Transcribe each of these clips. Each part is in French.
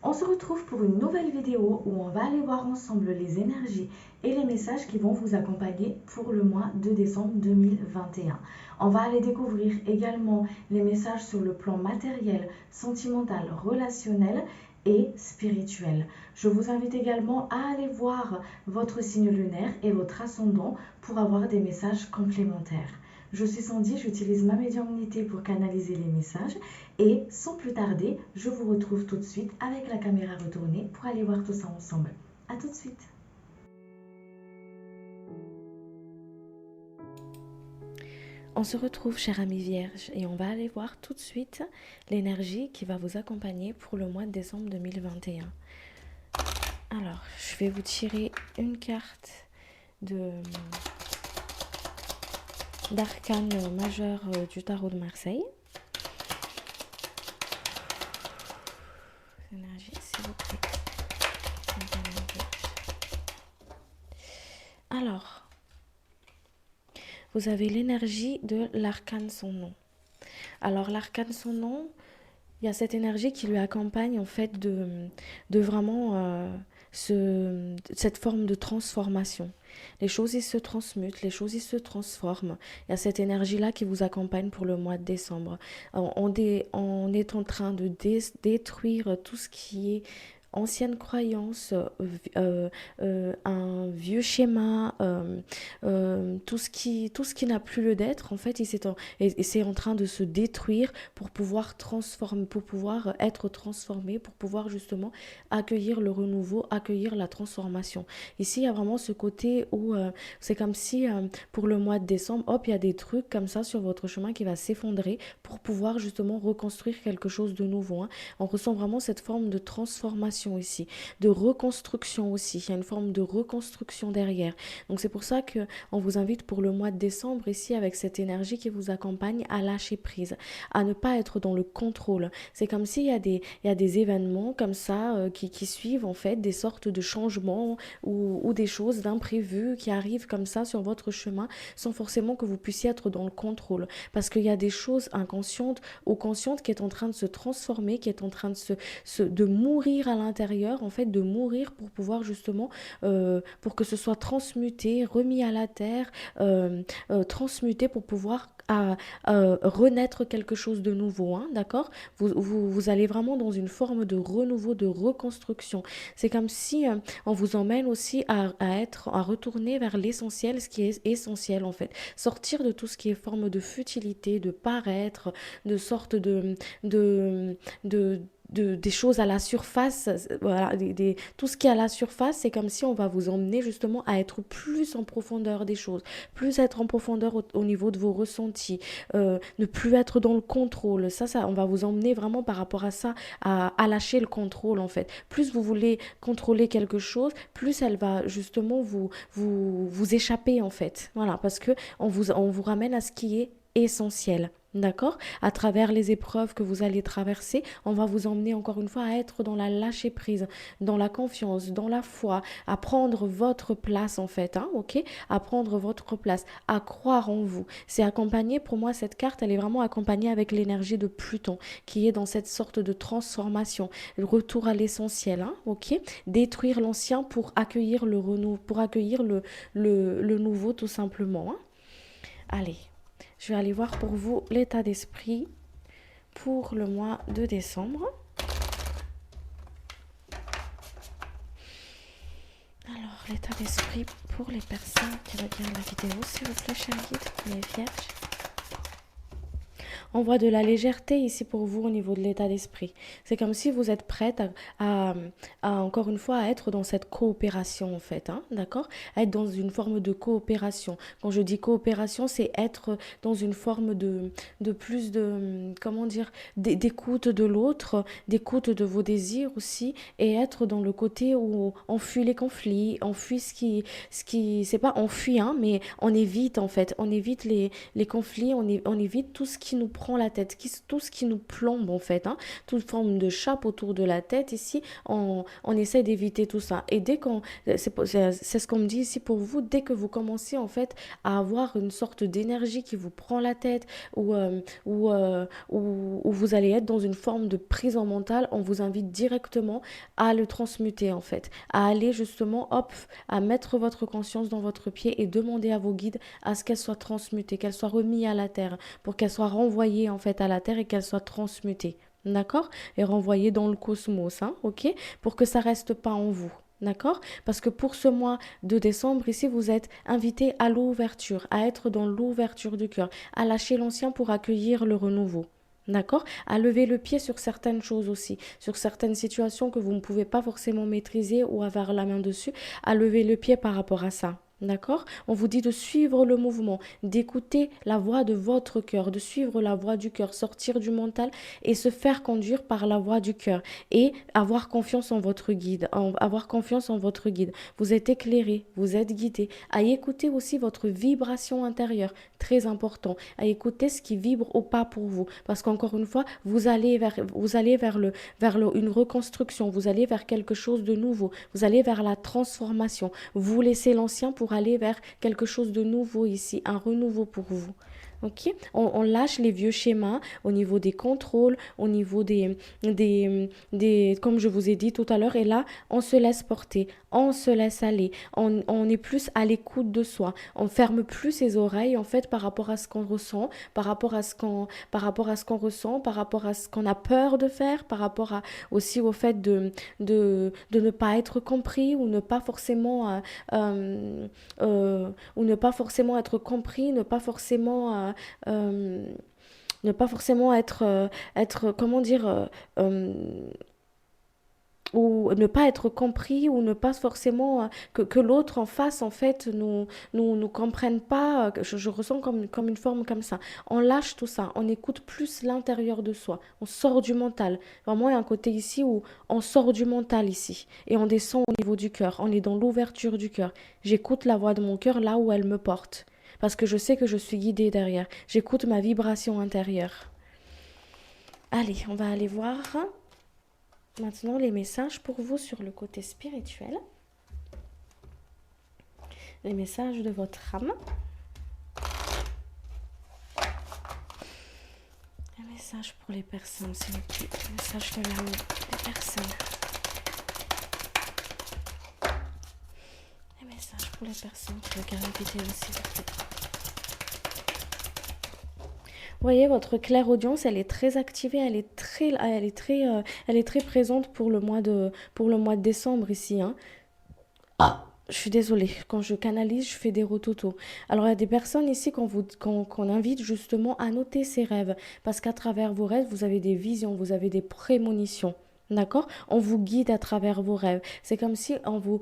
On se retrouve pour une nouvelle vidéo où on va aller voir ensemble les énergies et les messages qui vont vous accompagner pour le mois de décembre 2021. On va aller découvrir également les messages sur le plan matériel, sentimental, relationnel et spirituel. Je vous invite également à aller voir votre signe lunaire et votre ascendant pour avoir des messages complémentaires. Je suis Sandy, j'utilise ma médiumnité pour canaliser les messages et sans plus tarder, je vous retrouve tout de suite avec la caméra retournée pour aller voir tout ça ensemble. A tout de suite. On se retrouve, chère amie vierge, et on va aller voir tout de suite l'énergie qui va vous accompagner pour le mois de décembre 2021. Alors, je vais vous tirer une carte d'arcane majeur du tarot de Marseille. Énergie, s'il vous plaît. Alors, vous avez l'énergie de l'arcane son nom. Alors, l'arcane son nom, il y a cette énergie qui lui accompagne en fait de vraiment cette forme de transformation. Les choses, ils se transmutent, les choses, ils se transforment. Il y a cette énergie-là qui vous accompagne pour le mois de décembre. On est en train de détruire tout ce qui est ancienne croyance, un vieux schéma, tout ce qui n'a plus lieu d'être, en fait, c'est en train de se détruire pour pouvoir transformer, pour pouvoir être transformé, pour pouvoir justement accueillir le renouveau, accueillir la transformation. Ici, il y a vraiment ce côté où c'est comme si pour le mois de décembre, hop, il y a des trucs comme ça sur votre chemin qui va s'effondrer pour pouvoir justement reconstruire quelque chose de nouveau. Hein. On ressent vraiment cette forme de transformation ici, de reconstruction aussi. Il y a une forme de reconstruction derrière. Donc c'est pour ça qu'on vous invite pour le mois de décembre ici avec cette énergie qui vous accompagne à lâcher prise, à ne pas être dans le contrôle. C'est comme s'il y a des événements comme ça qui suivent en fait des sortes de changements ou des choses d'imprévues qui arrivent comme ça sur votre chemin sans forcément que vous puissiez être dans le contrôle. Parce qu'il y a des choses inconscientes ou conscientes qui est en train de se transformer, qui est en train de mourir à l'intérieur, en fait, de mourir pour pouvoir justement, pour que ce soit transmuté, remis à la terre, transmuté pour pouvoir renaître quelque chose de nouveau, hein, d'accord. Vous allez vraiment dans une forme de renouveau, de reconstruction. C'est comme si on vous emmène aussi à retourner vers l'essentiel, ce qui est essentiel en fait. Sortir de tout ce qui est forme de futilité, de paraître, de sorte des choses à la surface, voilà, tout ce qui est à la surface, c'est comme si on va vous emmener justement à être plus en profondeur des choses, plus être en profondeur au niveau de vos ressentis, ne plus être dans le contrôle. Ça, on va vous emmener vraiment par rapport à ça, à lâcher le contrôle en fait. Plus vous voulez contrôler quelque chose, plus elle va justement vous échapper en fait. Voilà, parce que on vous ramène à ce qui est essentiel. D'accord. À travers les épreuves que vous allez traverser, on va vous emmener encore une fois à être dans la lâcher prise, dans la confiance, dans la foi, à prendre votre place en fait, hein, ok, à prendre votre place, à croire en vous. C'est accompagné, pour moi, cette carte, elle est vraiment accompagnée avec l'énergie de Pluton, qui est dans cette sorte de transformation, le retour à l'essentiel, hein, ok, détruire l'ancien pour accueillir le renouveau, pour accueillir le nouveau tout simplement. Hein. Allez. Je vais aller voir pour vous l'état d'esprit pour le mois de décembre. Alors, l'état d'esprit pour les personnes qui regardent la vidéo, s'il vous plaît, chers guides, les vierges. On voit de la légèreté ici pour vous au niveau de l'état d'esprit. C'est comme si vous êtes prête encore une fois, à être dans cette coopération en fait, hein, d'accord? Être dans une forme de coopération. Quand je dis coopération, c'est être dans une forme de plus de, comment dire, d'écoute de l'autre, d'écoute de vos désirs aussi, et être dans le côté où on fuit les conflits, on fuit c'est pas on fuit, hein, mais on évite en fait, on évite les conflits, on évite tout ce qui nous prend la tête, tout ce qui nous plombe en fait, hein, toute forme de chape autour de la tête ici, on essaie d'éviter tout ça. Et dès qu'on, c'est ce qu'on me dit ici pour vous, dès que vous commencez en fait à avoir une sorte d'énergie qui vous prend la tête ou vous allez être dans une forme de prison mentale, on vous invite directement à le transmuter en fait, à aller justement, hop, à mettre votre conscience dans votre pied et demander à vos guides à ce qu'elle soit transmutée, qu'elle soit remise à la terre, pour qu'elle soit renvoyée en fait à la terre et qu'elle soit transmutée. D'accord? Et renvoyée dans le cosmos, hein, ok? Pour que ça reste pas en vous. D'accord? Parce que pour ce mois de décembre, ici, vous êtes invité à l'ouverture, à être dans l'ouverture du cœur, à lâcher l'ancien pour accueillir le renouveau. D'accord? À lever le pied sur certaines choses aussi, sur certaines situations que vous ne pouvez pas forcément maîtriser ou avoir la main dessus, à lever le pied par rapport à ça. D'accord? On vous dit de suivre le mouvement, d'écouter la voix de votre cœur, de suivre la voix du cœur, sortir du mental et se faire conduire par la voix du cœur et avoir confiance en votre guide, avoir confiance en votre guide. Vous êtes éclairé, vous êtes guidé. À écouter aussi votre vibration intérieure, très important. À écouter ce qui vibre au pas pour vous, parce qu'encore une fois, vous allez une reconstruction, vous allez vers quelque chose de nouveau, vous allez vers la transformation. Vous laissez l'ancien pour aller vers quelque chose de nouveau ici, un renouveau pour vous. Ok, on lâche les vieux schémas au niveau des contrôles, au niveau comme je vous ai dit tout à l'heure, et là, on se laisse porter, on se laisse aller, on est plus à l'écoute de soi, on ferme plus ses oreilles en fait par rapport à ce qu'on ressent, par rapport à ce qu'on a peur de faire, aussi au fait de ne pas être compris ou ne pas forcément ou ne pas forcément être compris, euh, ne pas forcément être comment dire, ou ne pas être compris, ou ne pas forcément que l'autre en face, en fait, nous comprenne pas. Je ressens comme une forme comme ça. On lâche tout ça, on écoute plus l'intérieur de soi, on sort du mental. Vraiment, il y a un côté ici où on sort du mental ici, et on descend au niveau du cœur, on est dans l'ouverture du cœur. J'écoute la voix de mon cœur là où elle me porte. Parce que je sais que je suis guidée derrière. J'écoute ma vibration intérieure. Allez, on va aller voir maintenant les messages pour vous sur le côté spirituel. Les messages de votre âme. Les messages pour les personnes, s'il vous plaît. Les messages de l'âme des personnes. Les messages pour les personnes qui regardent la vidéo, s'il vous plaît. Vous voyez, votre clairaudience, elle est très activée, elle est très présente pour le mois de décembre ici, hein. Je suis désolée, quand je canalise, je fais des rototos. Alors, il y a des personnes ici qu'on invite justement à noter ses rêves, parce qu'à travers vos rêves, vous avez des visions, vous avez des prémonitions. D'accord? On vous guide à travers vos rêves. C'est comme si on vous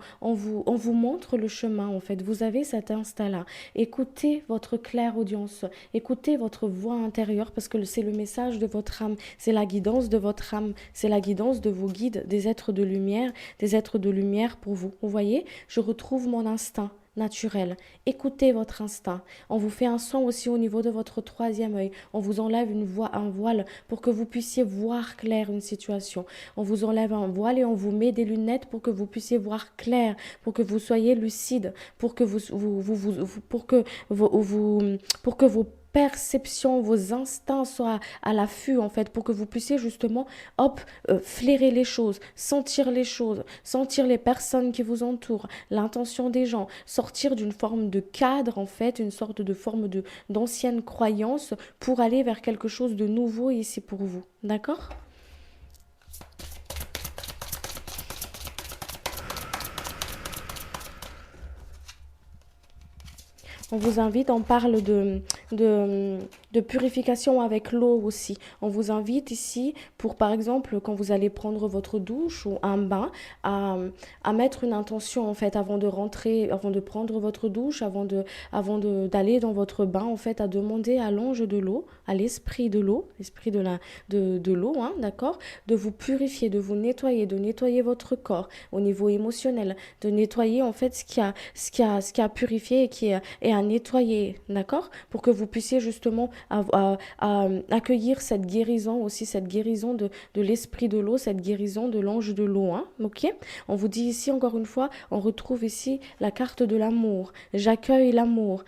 montre le chemin, en fait. Vous avez cet instinct-là. Écoutez votre claire audience. Écoutez votre voix intérieure parce que c'est le message de votre âme. C'est la guidance de votre âme. C'est la guidance de vos guides, des êtres de lumière pour vous. Vous voyez? Je retrouve mon instinct naturel. Écoutez votre instinct. On vous fait un son aussi au niveau de votre troisième œil. On vous enlève un voile pour que vous puissiez voir clair une situation. On vous enlève un voile et on vous met des lunettes pour que vous puissiez voir clair, pour que vous soyez lucide, pour que pour que vos perceptions, vos instincts soient à l'affût en fait, pour que vous puissiez justement, hop, flairer les choses, sentir les personnes qui vous entourent, l'intention des gens, sortir d'une forme de cadre en fait, une sorte de forme d'ancienne croyance pour aller vers quelque chose de nouveau ici pour vous. D'accord ? On vous invite, on parle de purification avec l'eau aussi. On vous invite ici pour, par exemple, quand vous allez prendre votre douche ou un bain, à mettre une intention en fait avant de rentrer, avant de prendre votre douche, d'aller dans votre bain en fait, à demander à l'ange de l'eau, à l'esprit de l'eau, l'esprit de l'eau, hein, d'accord, de vous purifier, de vous nettoyer, de nettoyer votre corps au niveau émotionnel, de nettoyer en fait ce qui a purifié et qui est à nettoyer, d'accord, pour que vous puissiez justement à accueillir cette guérison aussi, cette guérison de l'esprit de l'eau, cette guérison de l'ange de l'eau, hein, ok? On vous dit ici, encore une fois, on retrouve ici la carte de l'amour. J'accueille l'amour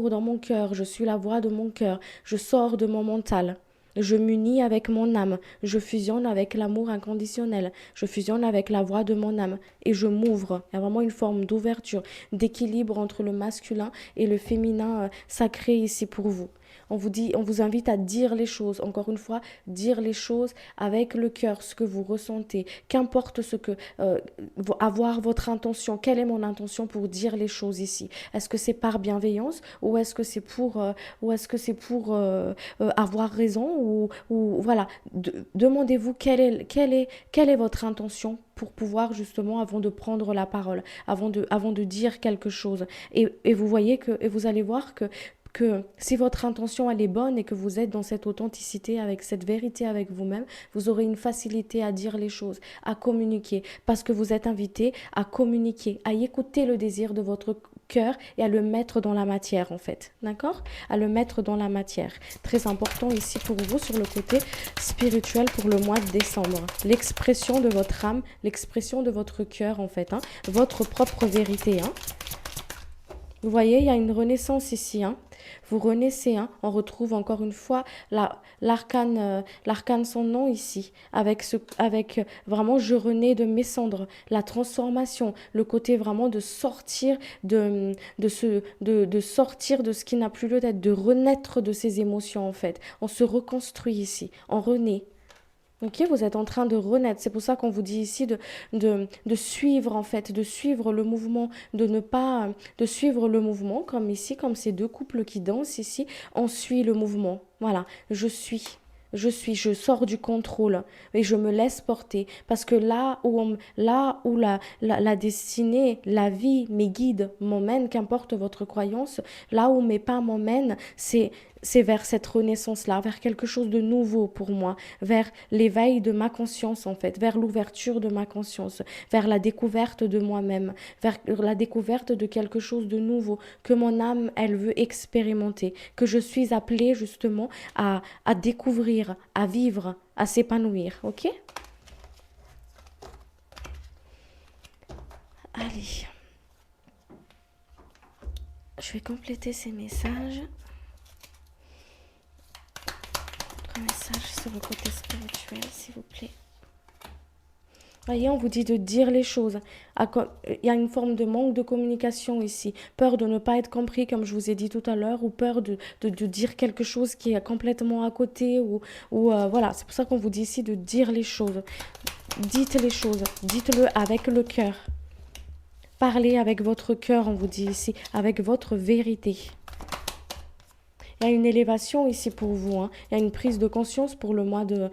dans mon cœur, je suis la voix de mon cœur, je sors de mon mental. Je m'unis avec mon âme, je fusionne avec l'amour inconditionnel, je fusionne avec la voix de mon âme et je m'ouvre. Il y a vraiment une forme d'ouverture, d'équilibre entre le masculin et le féminin sacré ici pour vous. On vous invite à dire les choses, encore une fois, dire les choses avec le cœur, ce que vous ressentez. Qu'importe ce que, avoir votre intention. Quelle est mon intention pour dire les choses ici? Est-ce que c'est par bienveillance ou est-ce que c'est pour avoir raison ou voilà. Demandez-vous quelle est votre intention pour pouvoir justement, avant de prendre la parole, avant de dire quelque chose. Et vous voyez et vous allez voir que si votre intention elle est bonne et que vous êtes dans cette authenticité, avec cette vérité avec vous-même, vous aurez une facilité à dire les choses, à communiquer, parce que vous êtes invité à communiquer, à écouter le désir de votre cœur et à le mettre dans la matière en fait, d'accord? À le mettre dans la matière. Très important ici pour vous sur le côté spirituel pour le mois de décembre. L'expression de votre âme, l'expression de votre cœur en fait, hein, votre propre vérité, hein. Vous voyez, il y a une renaissance ici, hein. Vous renaissez, hein. On retrouve encore une fois l'arcane son nom ici, avec vraiment je renais de mes cendres, la transformation, le côté vraiment de sortir de sortir de ce qui n'a plus lieu d'être, de renaître de ses émotions en fait. On se reconstruit ici, on renaît. Ok, vous êtes en train de renaître. C'est pour ça qu'on vous dit ici de suivre en fait, de suivre le mouvement, de ne pas de suivre le mouvement comme ici, comme ces deux couples qui dansent ici. On suit le mouvement. Voilà, je sors du contrôle et je me laisse porter parce que là où la destinée, la vie, mes guides m'emmènent, qu'importe votre croyance, là où mes pas m'emmènent, c'est vers cette renaissance-là, vers quelque chose de nouveau pour moi, vers l'éveil de ma conscience en fait, vers l'ouverture de ma conscience, vers la découverte de moi-même, vers la découverte de quelque chose de nouveau que mon âme, elle veut expérimenter, que je suis appelée justement à découvrir, à vivre, à s'épanouir, ok? Allez, je vais compléter ces messages. Message sur le côté spirituel, s'il vous plaît. Voyez, on vous dit de dire les choses. Il y a une forme de manque de communication ici. Peur de ne pas être compris, comme je vous ai dit tout à l'heure, ou peur de dire quelque chose qui est complètement à côté. Voilà, c'est pour ça qu'on vous dit ici de dire les choses. Dites les choses. Dites-le avec le cœur. Parlez avec votre cœur, on vous dit ici, avec votre vérité. Il y a une élévation ici pour vous, hein. Il y a une prise de conscience pour le mois de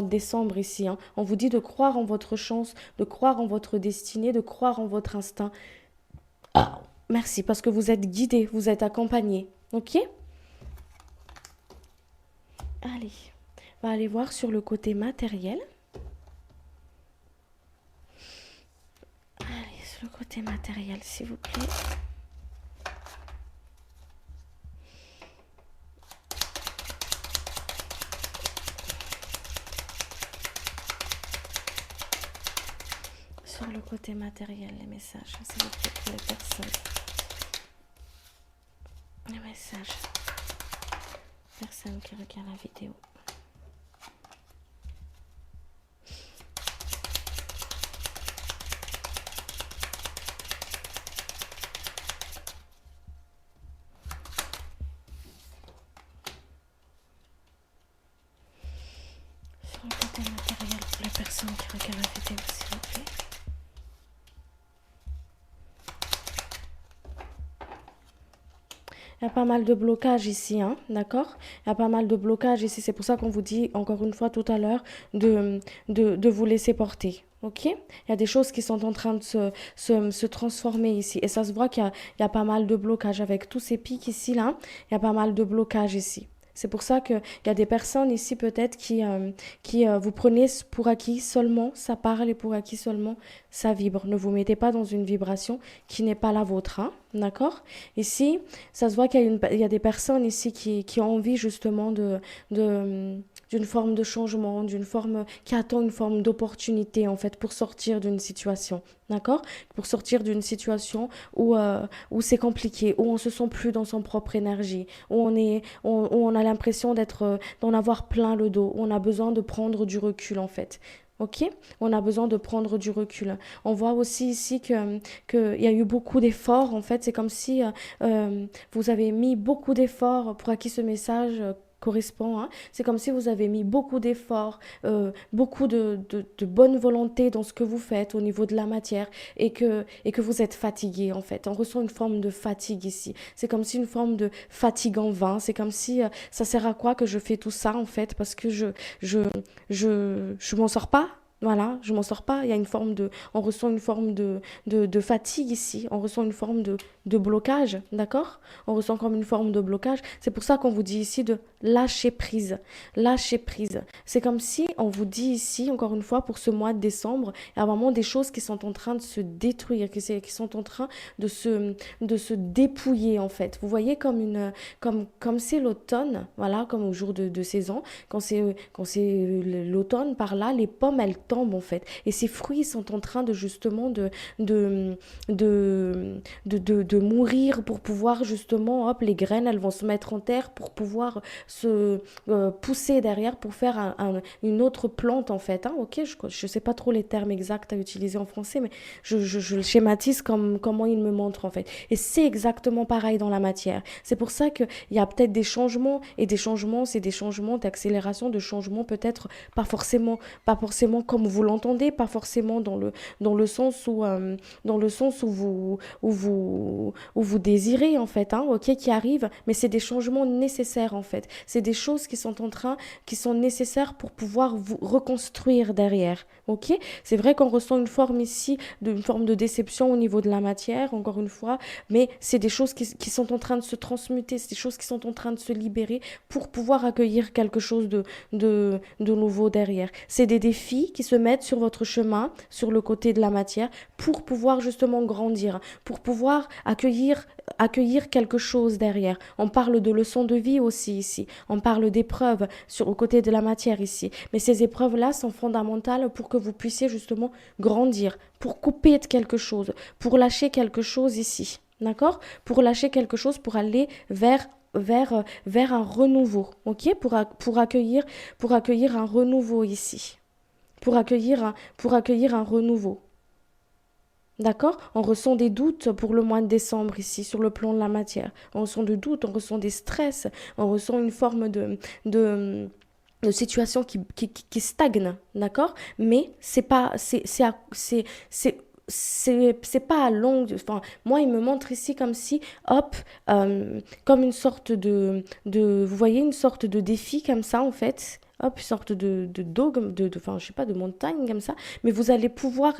décembre ici, hein. On vous dit de croire en votre chance, de croire en votre destinée, de croire en votre instinct. Merci, parce que vous êtes guidés, vous êtes accompagnés. Ok? Allez, on va aller voir sur le côté matériel. Allez, sur le côté matériel, s'il vous plaît. Sur le côté matériel, les messages, s'il vous plaît, pour les personnes. Les messages. Personne qui regarde la vidéo. Sur le côté matériel, pour les personnes qui regardent la vidéo, s'il vous plaît. Il y a pas mal de blocages ici, hein, d'accord? Il y a pas mal de blocages ici. C'est pour ça qu'on vous dit, encore une fois tout à l'heure, de vous laisser porter. Ok? Il y a des choses qui sont en train de se transformer ici. Et ça se voit qu'il y a pas mal de blocages. Avec tous ces pics ici, là, il y a pas mal de blocages ici. C'est pour ça qu'il y a des personnes ici peut-être qui vous prenez pour acquis seulement, ça parle et pour acquis seulement, ça vibre. Ne vous mettez pas dans une vibration qui n'est pas la vôtre, hein, d'accord? Ici, ça se voit il y a des personnes ici qui ont envie justement de, d'une forme de changement, qui attend une forme d'opportunité en fait pour sortir d'une situation, d'accord? Pour sortir d'une situation où c'est compliqué, où on se sent plus dans son propre énergie, où on a l'impression d'en avoir plein le dos, où on a besoin de prendre du recul en fait. Ok? On a besoin de prendre du recul. On voit aussi ici que il y a eu beaucoup d'efforts. En fait, c'est comme si vous avez mis beaucoup d'efforts pour à qui ce message correspond, hein. C'est comme si vous avez mis beaucoup d'efforts, beaucoup de bonne volonté dans ce que vous faites au niveau de la matière et que vous êtes fatigué en fait. On ressent une forme de fatigue ici. C'est comme si une forme de fatigue en vain. C'est comme si ça sert à quoi que je fais tout ça en fait parce que je, je m'en sors pas. Voilà, je m'en sors pas. Il y a une forme on ressent une forme de fatigue ici. On ressent une forme de blocage, d'accord? On ressent comme une forme de blocage. C'est pour ça qu'on vous dit ici de lâcher prise. Lâcher prise. C'est comme si on vous dit ici, encore une fois, pour ce mois de décembre, il y a vraiment des choses qui sont en train de se détruire, qui sont en train de se dépouiller, en fait. Vous voyez comme c'est l'automne, voilà, comme au jour de saison, quand c'est l'automne, par là, les pommes, elles tombent, en fait. Et ces fruits sont en train de, justement, de, de, de mourir pour pouvoir, justement, hop, les graines, elles vont se mettre en terre pour pouvoir se pousser derrière pour faire une autre plante en fait, hein, ok, je sais pas trop les termes exacts à utiliser en français, mais je le schématise comme comment il me montre en fait. Et c'est exactement pareil dans la matière. C'est pour ça qu'il y a peut-être des changements et des changements, c'est des changements d'accélération, de changements peut-être pas forcément comme vous l'entendez, pas forcément dans le sens dans le sens où vous désirez en fait, hein, ok, qui arrivent, mais c'est des changements nécessaires en fait. C'est des choses qui sont nécessaires pour pouvoir vous reconstruire derrière, ok. C'est vrai qu'on ressent une forme ici, une forme de déception au niveau de la matière, encore une fois, mais c'est des choses qui sont en train de se transmuter, c'est des choses qui sont en train de se libérer pour pouvoir accueillir quelque chose de nouveau derrière. C'est des défis qui se mettent sur votre chemin, sur le côté de la matière, pour pouvoir justement grandir, pour pouvoir accueillir quelque chose derrière. On parle de leçons de vie aussi ici. On parle d'épreuves au côté de la matière ici. Mais ces épreuves-là sont fondamentales pour que vous puissiez justement grandir, pour couper de quelque chose, pour lâcher quelque chose ici. D'accord? Pour lâcher quelque chose, pour aller vers un renouveau. Ok? Pour accueillir un renouveau ici. Pour accueillir un renouveau. D'accord? On ressent des doutes pour le mois de décembre ici, sur le plan de la matière. On ressent des doutes, on ressent des stress, on ressent une forme de, de situation qui stagne, d'accord? Mais c'est pas, c'est pas à longue, enfin, moi, il me montre ici comme si, hop, comme une sorte vous voyez, une sorte de défi comme ça, en fait. Hop, une sorte de dogme, enfin, je sais pas, de montagne comme ça, mais vous allez pouvoir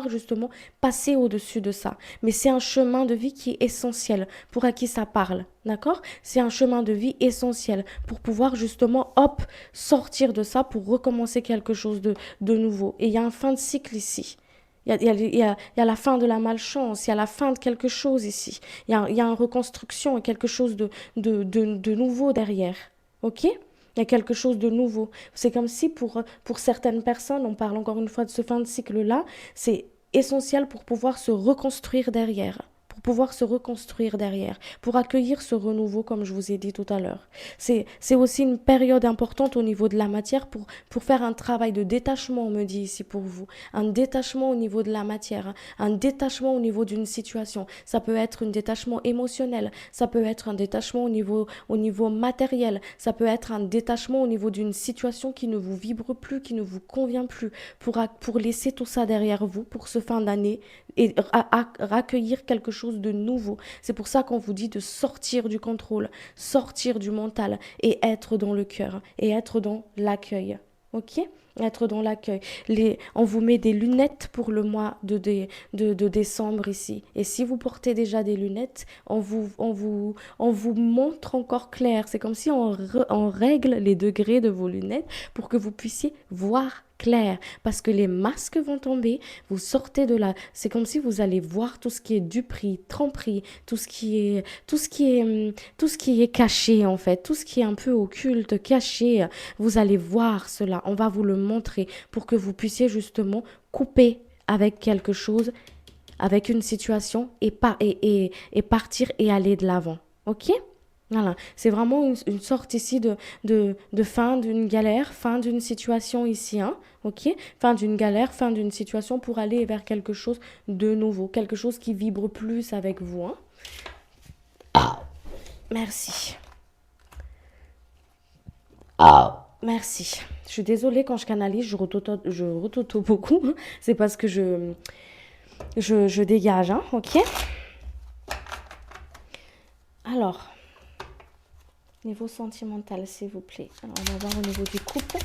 justement passer au-dessus de ça. Mais c'est un chemin de vie qui est essentiel pour à qui ça parle, d'accord? C'est un chemin de vie essentiel pour pouvoir justement, hop, sortir de ça pour recommencer quelque chose de nouveau. Et il y a un fin de cycle ici. Il y a la fin de la malchance, il y a la fin de quelque chose ici. Il y a une reconstruction et quelque chose de nouveau derrière. Ok? Il y a quelque chose de nouveau. C'est comme si pour certaines personnes, on parle encore une fois de ce fin de cycle-là, c'est essentiel pour pouvoir se reconstruire derrière. Pour pouvoir se reconstruire derrière, pour accueillir ce renouveau comme je vous ai dit tout à l'heure. C'est aussi une période importante au niveau de la matière pour faire un travail de détachement, on me dit ici pour vous. Un détachement au niveau de la matière, hein. Un détachement au niveau d'une situation. Ça peut être un détachement émotionnel, ça peut être un détachement au niveau matériel, ça peut être un détachement au niveau d'une situation qui ne vous vibre plus, qui ne vous convient plus, pour laisser tout ça derrière vous pour ce fin d'année et accueillir quelque chose de nouveau. C'est pour ça qu'on vous dit de sortir du contrôle, sortir du mental et être dans le cœur et être dans l'accueil. ok? Être dans l'accueil. On vous met des lunettes pour le mois de décembre ici. Et si vous portez déjà des lunettes, on vous montre encore clair. C'est comme si on règle les degrés de vos lunettes pour que vous puissiez voir clair. Parce que les masques vont tomber, vous sortez de là. C'est comme si vous allez voir tout ce qui est duperie, tromperie, tout ce qui est caché en fait, tout ce qui est un peu occulte, caché. Vous allez voir cela. On va vous le montrer pour que vous puissiez justement couper avec quelque chose, avec une situation et partir et aller de l'avant. Ok? Voilà, c'est vraiment une sorte ici de fin d'une galère, fin d'une situation ici, hein, ok? Fin d'une galère, fin d'une situation pour aller vers quelque chose de nouveau, quelque chose qui vibre plus avec vous, hein. Merci. Merci. Je suis désolée quand je canalise, je rototo beaucoup, hein. C'est parce que je dégage, hein, ok? Alors, niveau sentimental, s'il vous plaît. Alors, on va voir au niveau du couple.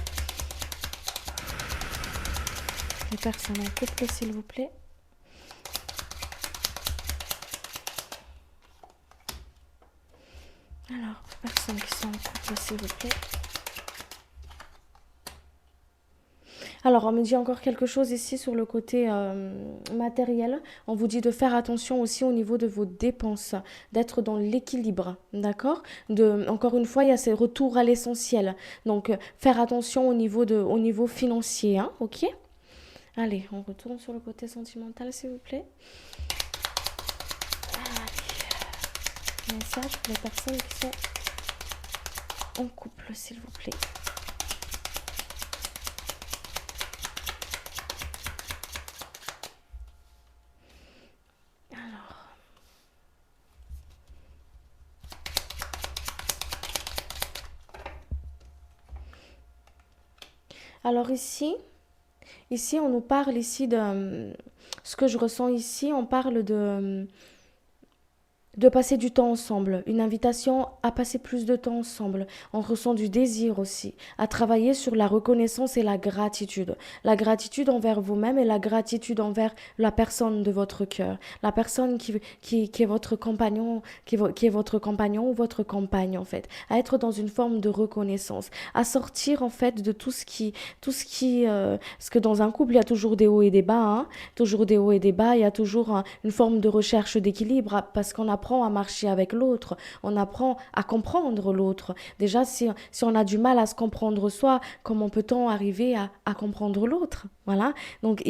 Les personnes en couple, s'il vous plaît. Alors, les personnes qui sont en couple, s'il vous plaît. Alors, on me dit encore quelque chose ici sur le côté matériel. On vous dit de faire attention aussi au niveau de vos dépenses, d'être dans l'équilibre, d'accord? Encore une fois, il y a ces retours à l'essentiel. Donc, faire attention au niveau financier, hein, ok? Allez, on retourne sur le côté sentimental, s'il vous plaît. Message pour les personnes qui sont en couple, s'il vous plaît. Alors ici, on nous parle ici de ce que je ressens ici. On parle de passer du temps ensemble, une invitation à passer plus de temps ensemble. On ressent du désir aussi, à travailler sur la reconnaissance et la gratitude. La gratitude envers vous-même et la gratitude envers la personne de votre cœur. La personne qui est votre compagnon, qui est votre compagnon ou votre compagne en fait. À être dans une forme de reconnaissance. À sortir en fait de parce que dans un couple, il y a toujours des hauts et des bas, hein. Toujours des hauts et des bas, il y a toujours une forme de recherche d'équilibre parce qu'on apprend à marcher avec l'autre, on apprend à comprendre l'autre. Déjà, si on a du mal à se comprendre soi, comment peut-on arriver à comprendre l'autre? Voilà. Donc,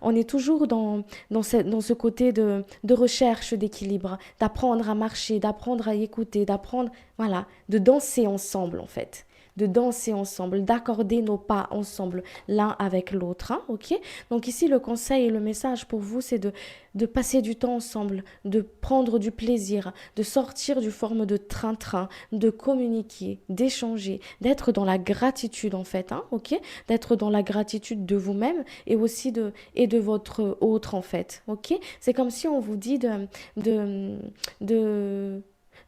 on est toujours dans ce côté de recherche d'équilibre, d'apprendre à marcher, d'apprendre à écouter, d'apprendre, voilà, de danser ensemble en fait, de danser ensemble, d'accorder nos pas ensemble l'un avec l'autre, hein, ok? Donc ici, le conseil et le message pour vous, c'est de passer du temps ensemble, de prendre du plaisir, de sortir du forme de train-train, de communiquer, d'échanger, d'être dans la gratitude en fait, hein, ok? D'être dans la gratitude de vous-même et aussi de votre autre en fait, ok? C'est comme si on vous dit de, de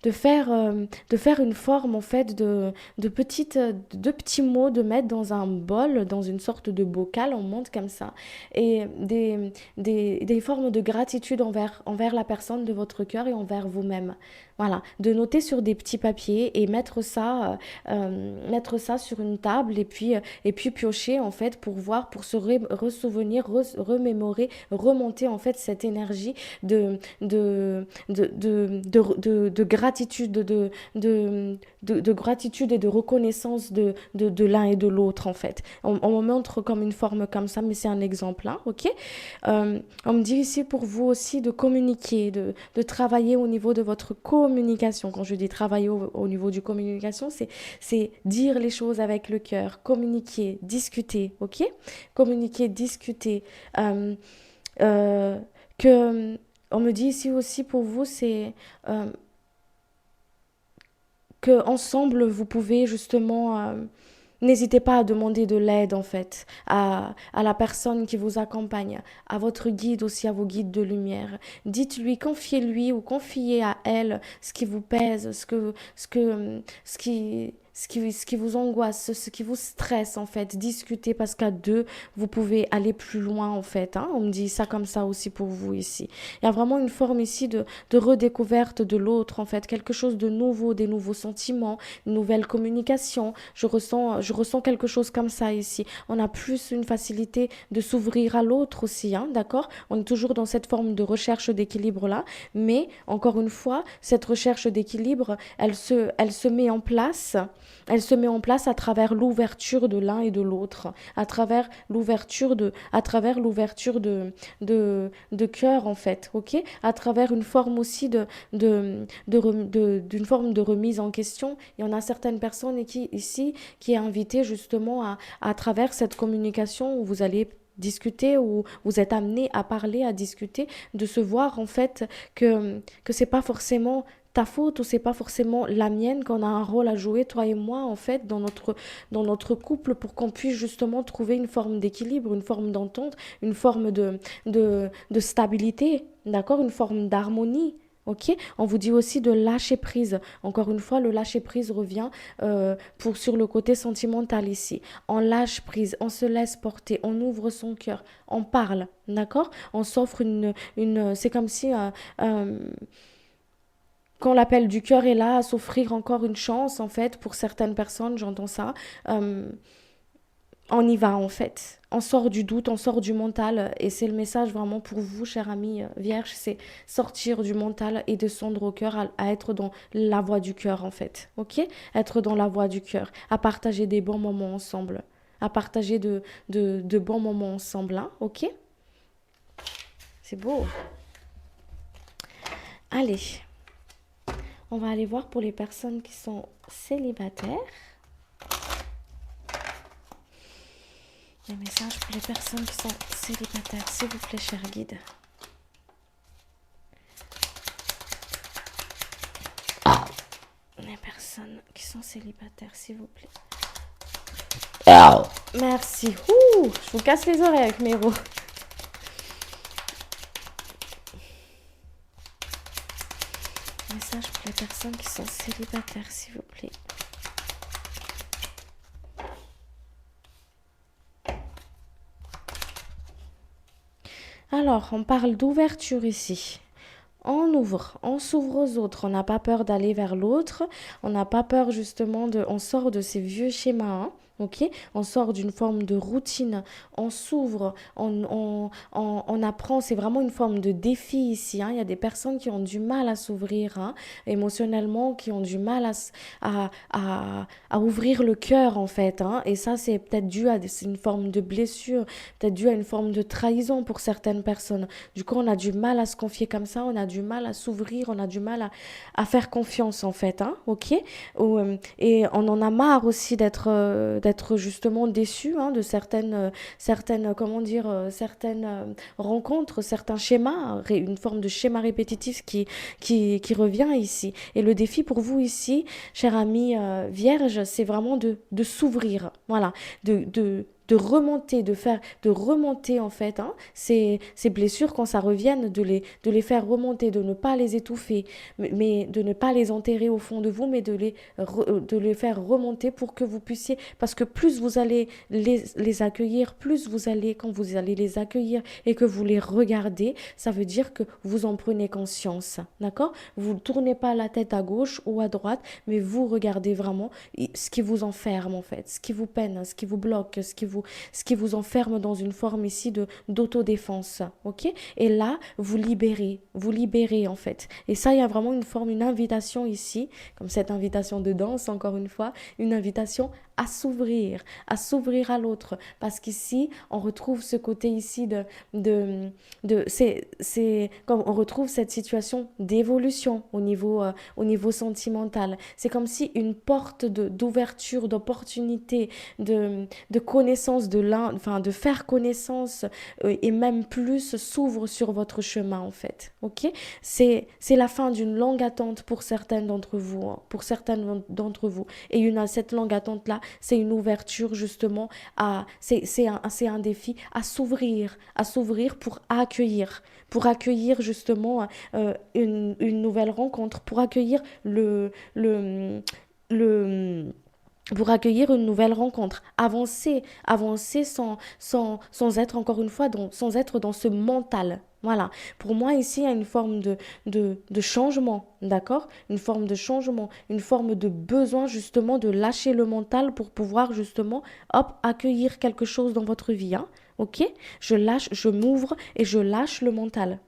de faire une forme en fait de petits mots de mettre dans un bol, dans une sorte de bocal, on monte comme ça, et des formes de gratitude envers la personne de votre cœur et envers vous-même. Voilà, de noter sur des petits papiers et mettre ça sur une table et puis piocher en fait pour voir, pour se ressouvenir, remémorer, remonter en fait cette énergie de gratitude, gratitude et de reconnaissance de l'un et de l'autre en fait. On me montre comme une forme comme ça, mais c'est un exemple, hein, ok? On me dit ici pour vous aussi de communiquer, de travailler au niveau de votre communication. Quand je dis travailler au niveau du communication, c'est dire les choses avec le cœur, communiquer, discuter, ok? Communiquer, discuter. Euh, euh, que on me dit ici aussi pour vous, c'est que ensemble vous pouvez justement n'hésitez pas à demander de l'aide en fait à la personne qui vous accompagne, à votre guide aussi, à vos guides de lumière. Dites-lui, confiez-lui ou confiez à elle ce qui vous pèse, ce qui ce qui vous angoisse, ce qui vous stresse en fait. Discutez parce qu'à deux, vous pouvez aller plus loin en fait. Hein. On me dit ça comme ça aussi pour vous ici. Il y a vraiment une forme ici de redécouverte de l'autre en fait, quelque chose de nouveau, des nouveaux sentiments, une nouvelle communication. Je ressens quelque chose comme ça ici. On a plus une facilité de s'ouvrir à l'autre aussi, hein, d'accord? On est toujours dans cette forme de recherche d'équilibre là, mais encore une fois, cette recherche d'équilibre, elle se met en place. Elle se met en place à travers l'ouverture de l'un et de l'autre, à travers l'ouverture de cœur en fait, ok? À travers une forme aussi d'une forme de remise en question. Il y en a certaines personnes qui ici qui est invitée justement à travers cette communication où vous allez discuter, où vous êtes amené à parler, à discuter, de se voir en fait que c'est pas forcément ta faute ou c'est pas forcément la mienne, qu'on a un rôle à jouer, toi et moi, en fait, dans notre couple pour qu'on puisse justement trouver une forme d'équilibre, une forme d'entente, une forme de stabilité, d'accord? Une forme d'harmonie. Ok, on vous dit aussi de lâcher prise. Encore une fois, le lâcher prise revient sur le côté sentimental ici. On lâche prise, on se laisse porter, on ouvre son cœur, on parle, d'accord? On s'offre c'est comme si euh, quand l'appel du cœur est là, à s'offrir encore une chance, en fait, pour certaines personnes, j'entends ça. euh, on y va, en fait. On sort du doute, on sort du mental. Et c'est le message vraiment pour vous, cher ami vierge, c'est sortir du mental et descendre au cœur, à être dans la voie du cœur, en fait. Ok? Être dans la voie du cœur, à partager des bons moments ensemble, à partager de bons moments ensemble, hein? Ok? C'est beau. Allez, on va aller voir pour les personnes qui sont célibataires. Les messages pour les personnes qui sont célibataires, s'il vous plaît, cher guide. Les personnes qui sont célibataires, s'il vous plaît. Merci. Ouh, je vous casse les oreilles avec mes mots. Message pour les personnes qui sont célibataires, s'il vous plaît. Alors, on parle d'ouverture ici. On ouvre, on s'ouvre aux autres, on n'a pas peur d'aller vers l'autre, on n'a pas peur justement on sort de ces vieux schémas, hein, ok? On sort d'une forme de routine, on s'ouvre, on apprend, c'est vraiment une forme de défi ici, hein. Il y a des personnes qui ont du mal à s'ouvrir, hein, émotionnellement, qui ont du mal à ouvrir le cœur en fait, hein, et ça c'est peut-être dû à c'est une forme de blessure, peut-être dû à une forme de trahison pour certaines personnes. Du coup, on a du mal à se confier comme ça, on a du mal à s'ouvrir, on a du mal à faire confiance en fait, hein, ok? Et on en a marre aussi d'être justement déçu, hein, de comment dire, certaines rencontres, certains schémas, une forme de schéma répétitif qui revient ici. Et le défi pour vous ici, cher ami vierge, c'est vraiment de s'ouvrir, voilà, de remonter, de remonter en fait, hein, ces blessures quand ça revienne, de les faire remonter, de ne pas les étouffer, mais de ne pas les enterrer au fond de vous, mais de les faire remonter pour que vous puissiez, parce que plus vous allez les accueillir, plus vous allez, quand vous allez les accueillir et que vous les regardez, ça veut dire que vous en prenez conscience, d'accord? Vous ne tournez pas la tête à gauche ou à droite, mais vous regardez vraiment ce qui vous enferme en fait, ce qui vous peine, ce qui vous bloque, ce qui vous enferme dans une forme ici d'autodéfense, ok? Et là, vous libérez en fait. Et ça, il y a vraiment une forme, une invitation ici, comme cette invitation de danse, encore une fois, une invitation à s'ouvrir à l'autre. Parce qu'ici, on retrouve ce côté ici c'est, comme on retrouve cette situation d'évolution au niveau sentimental. C'est comme si une porte d'ouverture, d'opportunité, de connaissance de l'un, enfin de faire connaissance et même plus s'ouvre sur votre chemin en fait. Ok? C'est la fin d'une longue attente pour certaines d'entre vous, hein, pour certaines d'entre vous. Et cette longue attente là, c'est une ouverture justement c'est un défi à s'ouvrir pour accueillir justement une nouvelle rencontre, pour accueillir le pour accueillir une nouvelle rencontre. Avancer, avancer sans être encore une fois, sans être dans ce mental. Voilà. Pour moi, ici, il y a une forme de changement, d'accord? Une forme de changement, une forme de besoin justement de lâcher le mental pour pouvoir justement, hop, accueillir quelque chose dans votre vie, hein. Ok? Je lâche, je m'ouvre et je lâche le mental.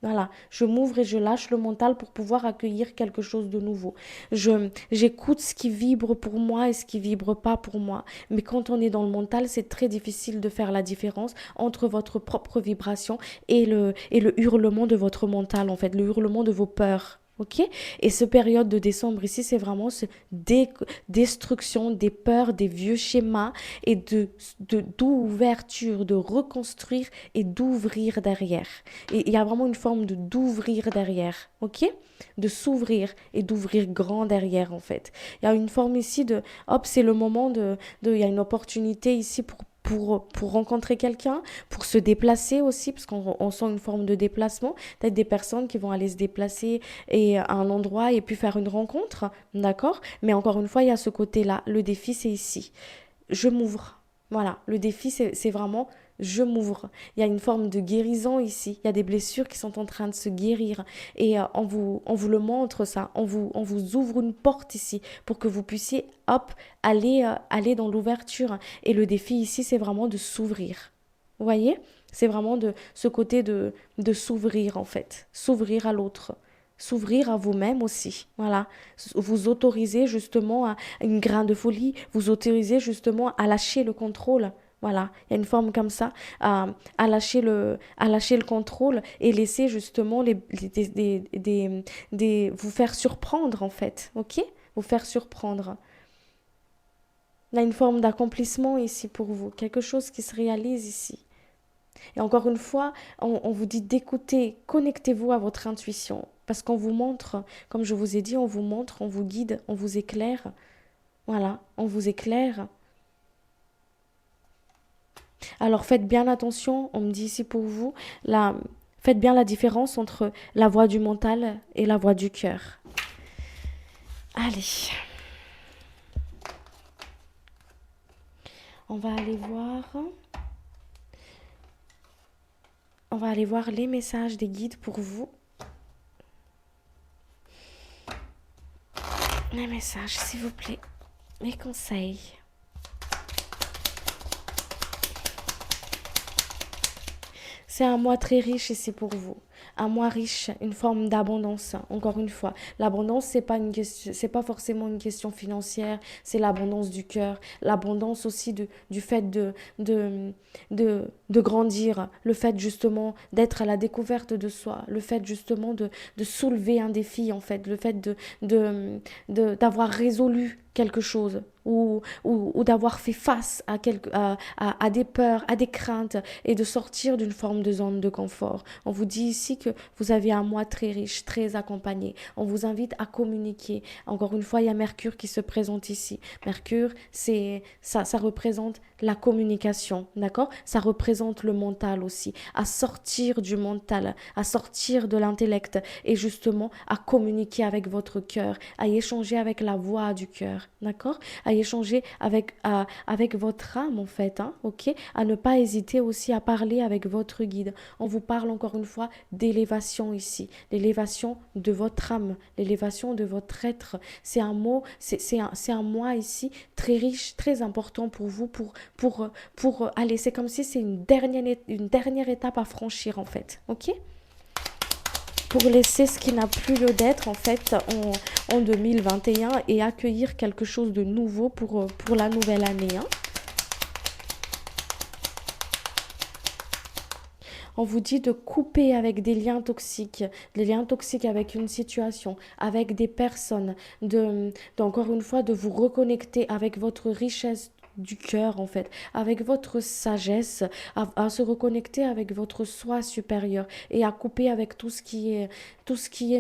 Voilà, je m'ouvre et je lâche le mental pour pouvoir accueillir quelque chose de nouveau. J'écoute ce qui vibre pour moi et ce qui vibre pas pour moi. Mais quand on est dans le mental, c'est très difficile de faire la différence entre votre propre vibration et le hurlement de votre mental, en fait, le hurlement de vos peurs. Ok? Et ce période de décembre ici, c'est vraiment ce destruction des peurs, des vieux schémas et d'ouverture, de reconstruire et d'ouvrir derrière. Et il y a vraiment une forme de d'ouvrir derrière, ok? De s'ouvrir et d'ouvrir grand derrière, en fait. Il y a une forme ici de, hop, c'est le moment il y a une opportunité ici pour rencontrer quelqu'un, pour se déplacer aussi, parce qu'on sent une forme de déplacement. Peut-être des personnes qui vont aller se déplacer à un endroit et puis faire une rencontre, d'accord? Mais encore une fois, il y a ce côté-là. Le défi, c'est ici. Je m'ouvre. Voilà, le défi, c'est vraiment je m'ouvre. Il y a une forme de guérison ici. Il y a des blessures qui sont en train de se guérir. Et on vous le montre ça. On vous ouvre une porte ici pour que vous puissiez, hop, aller dans l'ouverture. Et le défi ici, c'est vraiment de s'ouvrir. Vous voyez? C'est vraiment de ce côté de s'ouvrir en fait. S'ouvrir à l'autre. S'ouvrir à vous-même aussi. Voilà. Vous autorisez justement à une grain de folie. Vous autorisez justement à lâcher le contrôle. Voilà, il y a une forme comme ça, à lâcher le contrôle et laisser justement vous faire surprendre en fait, ok? Vous faire surprendre. Il y a une forme d'accomplissement ici pour vous, quelque chose qui se réalise ici. Et encore une fois, on vous dit d'écouter, connectez-vous à votre intuition, parce qu'on vous montre, comme je vous ai dit, on vous montre, on vous guide, on vous éclaire. Voilà, on vous éclaire. Alors faites bien attention, on me dit ici pour vous, faites bien la différence entre la voix du mental et la voix du cœur. Allez, on va aller voir. On va aller voir les messages des guides pour vous. Les messages, s'il vous plaît. Les conseils. C'est un mois très riche ici pour vous. Un mois riche, une forme d'abondance. Encore une fois, l'abondance c'est pas forcément une question financière, c'est l'abondance du cœur, l'abondance aussi du fait de, de grandir, le fait justement d'être à la découverte de soi, le fait justement de soulever un défi en fait, le fait d'avoir résolu quelque chose ou d'avoir fait face à des peurs, à des craintes et de sortir d'une forme de zone de confort. On vous dit ici que vous avez un mois très riche, très accompagné. On vous invite à communiquer. Encore une fois, il y a Mercure qui se présente ici. Mercure, ça représente la communication, d'accord? Ça représente le mental aussi, à sortir du mental, à sortir de l'intellect et justement à communiquer avec votre cœur, à échanger avec la voix du cœur, d'accord? À échanger avec votre âme en fait, hein, ok? À ne pas hésiter aussi à parler avec votre guide. On vous parle encore une fois d'élévation ici, l'élévation de votre âme, l'élévation de votre être. C'est un mot, c'est un mois ici très riche, très important pour vous, pour aller. C'est comme si c'est une dernière étape à franchir en fait, ok? Pour laisser ce qui n'a plus lieu d'être en fait en 2021 et accueillir quelque chose de nouveau pour la nouvelle année, hein. On vous dit de couper avec des liens toxiques avec une situation, avec des personnes, encore une fois, de vous reconnecter avec votre richesse du cœur en fait, avec votre sagesse, à se reconnecter avec votre soi supérieur et à couper avec tout ce qui est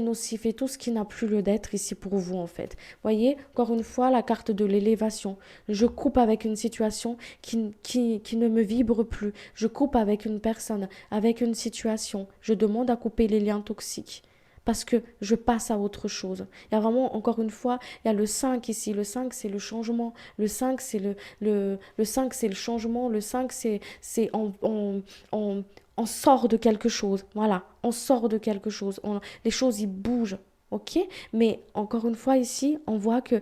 nocif et tout ce qui n'a plus lieu d'être ici pour vous en fait. Voyez, encore une fois, la carte de l'élévation. Je coupe avec une situation qui ne me vibre plus. Je coupe avec une personne, avec une situation. Je demande à couper les liens toxiques. parce que je passe à autre chose. Il y a vraiment, encore une fois, il y a le 5 ici. Le 5, c'est le changement. Le 5, c'est le 5, c'est le changement. Le 5, c'est on, on sort de quelque chose. Voilà, on sort de quelque chose. Les choses, ils bougent. OK? Mais encore une fois, ici, on voit que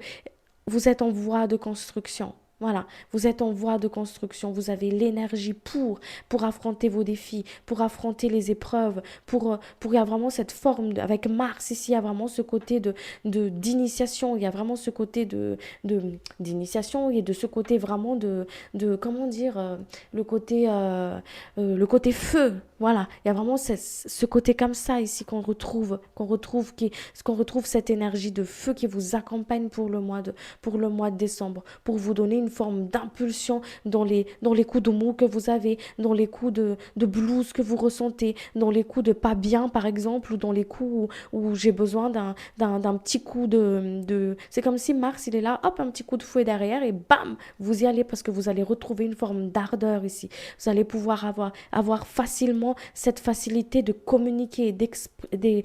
vous êtes en voie de construction. Voilà, vous êtes en voie de construction, vous avez l'énergie pour affronter vos défis, pour affronter les épreuves, pour il y a vraiment cette forme, avec Mars ici, il y a vraiment ce côté d'initiation, il y a vraiment ce côté d'initiation et de ce côté vraiment comment dire, le côté feu, voilà, il y a vraiment ce côté comme ça ici qu'on retrouve cette énergie de feu qui vous accompagne pour le mois de décembre, pour vous donner une forme d'impulsion dans les coups de mou que vous avez, dans les coups de blues que vous ressentez, dans les coups de pas bien par exemple, ou dans les coups où j'ai besoin d'un petit coup C'est comme si Mars il est là, hop, un petit coup de fouet derrière et bam, vous y allez parce que vous allez retrouver une forme d'ardeur ici. Vous allez pouvoir avoir facilement cette facilité de communiquer, d'exprimer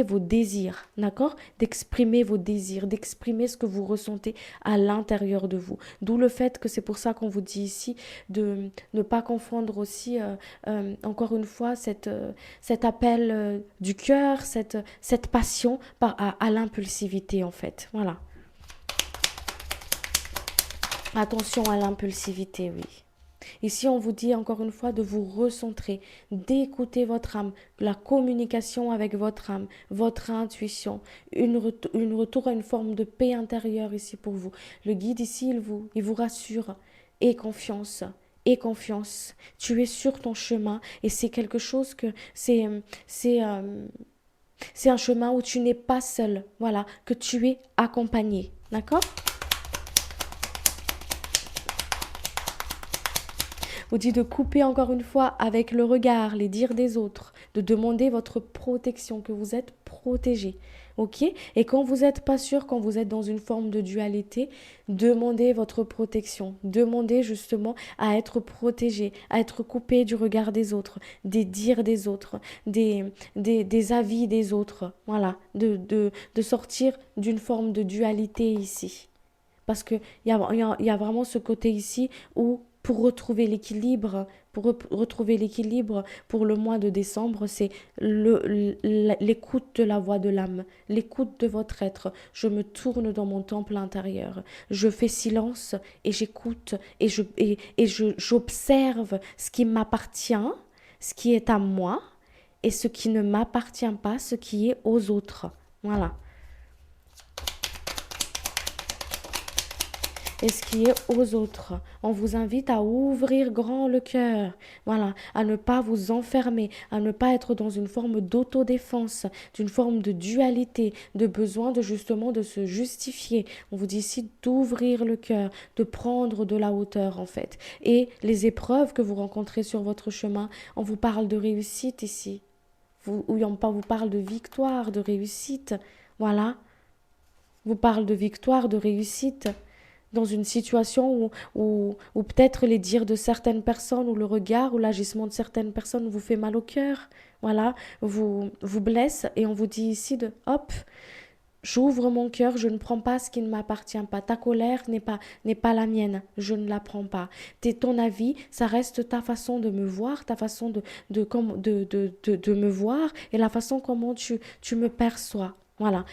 vos désirs, d'accord? D'exprimer vos désirs, d'exprimer ce que vous ressentez à l'intérieur de vous. D'où le fait que c'est pour ça qu'on vous dit ici de ne pas confondre aussi, encore une fois, cet appel du cœur, cette passion à l'impulsivité en fait. Voilà. Attention à l'impulsivité, oui. Ici, on vous dit encore une fois de vous recentrer, d'écouter votre âme, la communication avec votre âme, votre intuition, une retour à une forme de paix intérieure ici pour vous. Le guide ici, il vous rassure. Et confiance. Et confiance. Tu es sur ton chemin et c'est quelque chose que c'est c'est un chemin où tu n'es pas seul. Voilà, que tu es accompagné. D'accord? Vous dit de couper encore une fois avec le regard, les dires des autres, de demander votre protection, que vous êtes protégé. Ok? Et quand vous n'êtes pas sûr, quand vous êtes dans une forme de dualité, demandez votre protection. Demandez justement à être protégé, à être coupé du regard des autres, des dires des autres, des avis des autres. Voilà, de sortir d'une forme de dualité ici. Parce qu'il y a vraiment ce côté ici où retrouver l'équilibre pour le mois de décembre, c'est l'écoute de la voix de l'âme, l'écoute de votre être. Je me tourne dans mon temple intérieur, je fais silence et j'écoute j'observe ce qui m'appartient, ce qui est à moi et ce qui ne m'appartient pas, ce qui est aux autres. Voilà. Et ce qui est aux autres. On vous invite à ouvrir grand le cœur, voilà, à ne pas vous enfermer, à ne pas être dans une forme d'autodéfense, d'une forme de dualité, de besoin de justement de se justifier. On vous dit ici d'ouvrir le cœur, de prendre de la hauteur en fait. Et les épreuves que vous rencontrez sur votre chemin, on vous parle de réussite ici. On vous parle de victoire, de réussite, voilà. Vous parle de victoire, de réussite dans une situation où peut-être les dires de certaines personnes ou le regard ou l'agissement de certaines personnes vous fait mal au cœur, voilà, vous blesse et on vous dit ici de hop, j'ouvre mon cœur, je ne prends pas ce qui ne m'appartient pas. Ta colère n'est pas la mienne, je ne la prends pas. Ton avis, ça reste ta façon de me voir, ta façon de me voir et la façon comment tu me perçois. Voilà,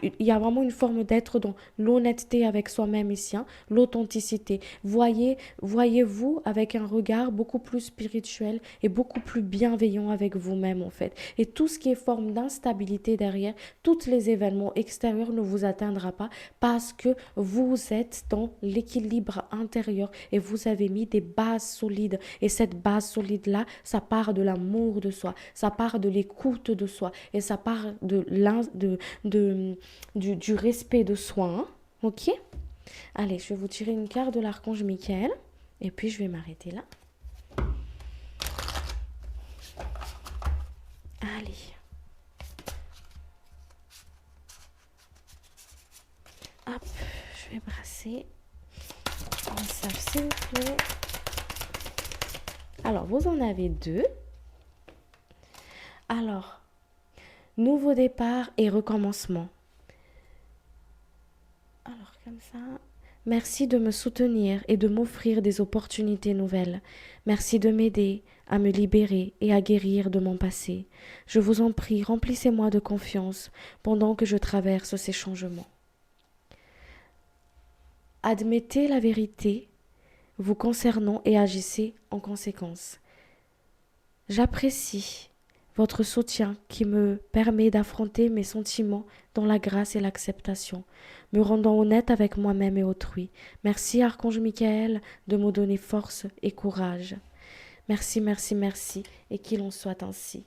il y a vraiment une forme d'être dans l'honnêteté avec soi-même ici, hein, l'authenticité. Voyez-vous avec un regard beaucoup plus spirituel et beaucoup plus bienveillant avec vous-même en fait. Et tout ce qui est forme d'instabilité derrière, tous les événements extérieurs ne vous atteindra pas parce que vous êtes dans l'équilibre intérieur et vous avez mis des bases solides. Et cette base solide-là, ça part de l'amour de soi, ça part de l'écoute de soi et ça part du respect de soi. Hein. Ok? Allez, je vais vous tirer une carte de l'archange Michael et puis je vais m'arrêter là. Allez. Hop, je vais brasser. Ça, s'il vous plaît. Alors, vous en avez deux. Alors, Nouveau départ et recommencement. Alors comme ça, merci de me soutenir et de m'offrir des opportunités nouvelles. Merci de m'aider à me libérer et à guérir de mon passé. Je vous en prie, remplissez-moi de confiance pendant que je traverse ces changements. Admettez la vérité vous concernant et agissez en conséquence. J'apprécie votre soutien qui me permet d'affronter mes sentiments dans la grâce et l'acceptation, me rendant honnête avec moi-même et autrui. Merci Archange Michael de me donner force et courage. Merci, merci, merci, et qu'il en soit ainsi.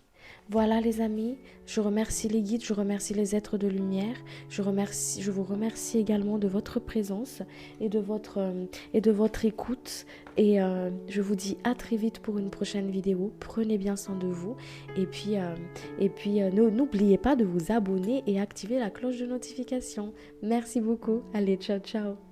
Voilà les amis, je remercie les guides, je remercie les êtres de lumière, je vous remercie également de votre présence et de votre écoute. Et je vous dis à très vite pour une prochaine vidéo. Prenez bien soin de vous. Et puis, n'oubliez pas de vous abonner et activer la cloche de notification. Merci beaucoup. Allez, ciao, ciao.